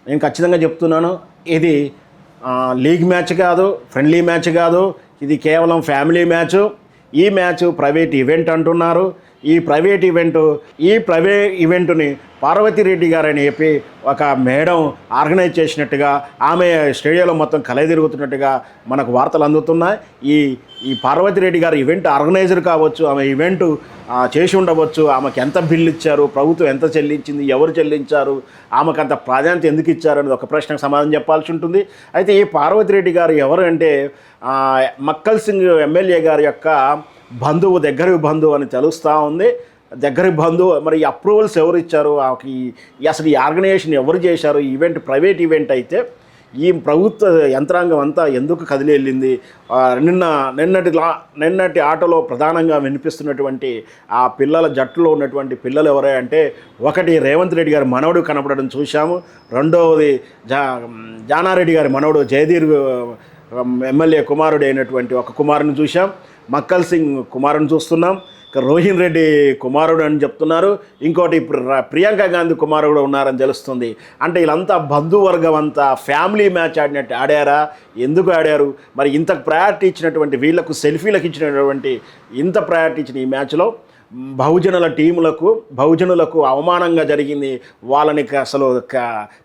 నేను ఖచ్చితంగా చెప్తున్నాను. ఇది లీగ్ మ్యాచ్ కాదు, ఫ్రెండ్లీ మ్యాచ్ కాదు, ఇది కేవలం ఫ్యామిలీ మ్యాచ్. ఈ మ్యాచ్ ప్రైవేట్ ఈవెంట్ అంటున్నారు. ఈ ప్రైవేట్ ఈవెంట్ని పార్వతీరెడ్డి గారు అని చెప్పి ఒక మేడం ఆర్గనైజ్ చేసినట్టుగా, ఆమె స్టేడియంలో మొత్తం కలయతిరుగుతున్నట్టుగా మనకు వార్తలు అందుతున్నాయి. ఈ పార్వతీరెడ్డి గారు ఈవెంట్ ఆర్గనైజర్ కావచ్చు, ఆమె ఈవెంట్ చేసి ఉండవచ్చు. ఆమెకు ఎంత బిల్లు ఇచ్చారు, ప్రభుత్వం ఎంత చెల్లించింది, ఎవరు చెల్లించారు, ఆమెకు అంత ప్రాధాన్యత ఎందుకు ఇచ్చారు అనేది ఒక ప్రశ్నకు సమాధానం చెప్పాల్సి ఉంటుంది. అయితే ఈ పార్వతీరెడ్డి గారు ఎవరు అంటే మక్కల్ సింగ్ ఎమ్మెల్యే గారి యొక్క బంధువు, దగ్గరి బంధువు అని తెలుస్తూ ఉంది. దగ్గరి బంధువు. మరి అప్రూవల్స్ ఎవరు ఇచ్చారు, అసలు ఈ ఆర్గనైజేషన్ ఎవరు చేశారు? ఈ ఈవెంట్ ప్రైవేట్ ఈవెంట్ అయితే ఈ ప్రభుత్వ యంత్రాంగం అంతా ఎందుకు కదిలి వెళ్ళింది? నిన్నటి ఆటలో ప్రధానంగా వినిపిస్తున్నటువంటి ఆ పిల్లల జట్టులో ఉన్నటువంటి పిల్లలు ఎవరే అంటే, ఒకటి రేవంత్ రెడ్డి గారి మనవడు కనపడడం చూశాము. రెండవది జానారెడ్డి గారి మనవడు జయధీర్ ఎమ్మెల్యే కుమారుడు అయినటువంటి ఒక కుమారుని చూశాం. మక్కల్ సింగ్ కుమారుని చూస్తున్నాం. రోహిన్ రెడ్డి కుమారుడు అని చెప్తున్నారు. ఇంకోటి ఇప్పుడు ప్రియాంక గాంధీ కుమారుడు కూడా ఉన్నారని తెలుస్తుంది. అంటే వీళ్ళంతా బంధువర్గం అంతా ఫ్యామిలీ మ్యాచ్ ఆడినట్టు ఆడారా? ఎందుకు ఆడారు? మరి ఇంత ప్రయారిటీ ఇచ్చినటువంటి వీళ్లకు, సెల్ఫీలకు ఇచ్చినటువంటి ఇంత ప్రయారిటీ ఇచ్చిన ఈ మ్యాచ్లో బహుజనులకు అవమానంగా జరిగింది. వాళ్ళని అసలు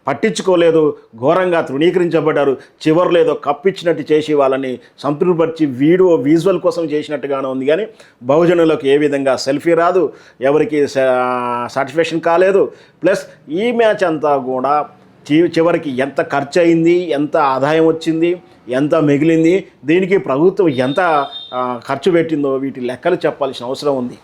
పట్టించుకోలేదు, ఘోరంగా తృణీకరించబడ్డారు. చివరిలో ఏదో కప్పిచ్చినట్టు చేసి వాళ్ళని సంతృప్తిపరిచి విజువల్ కోసం చేసినట్టుగానే ఉంది. కానీ బహుజనులకు ఏ విధంగా సెల్ఫీ రాదు, ఎవరికి సాటిస్ఫాక్షన్ కాలేదు. ప్లస్ ఈ మ్యాచ్ అంతా కూడా చివరికి ఎంత ఖర్చు అయింది, ఎంత ఆదాయం వచ్చింది, ఎంత మిగిలింది, దీనికి ప్రభుత్వం ఎంత ఖర్చు పెట్టిందో వీటి లెక్కలు చెప్పాల్సిన అవసరం ఉంది.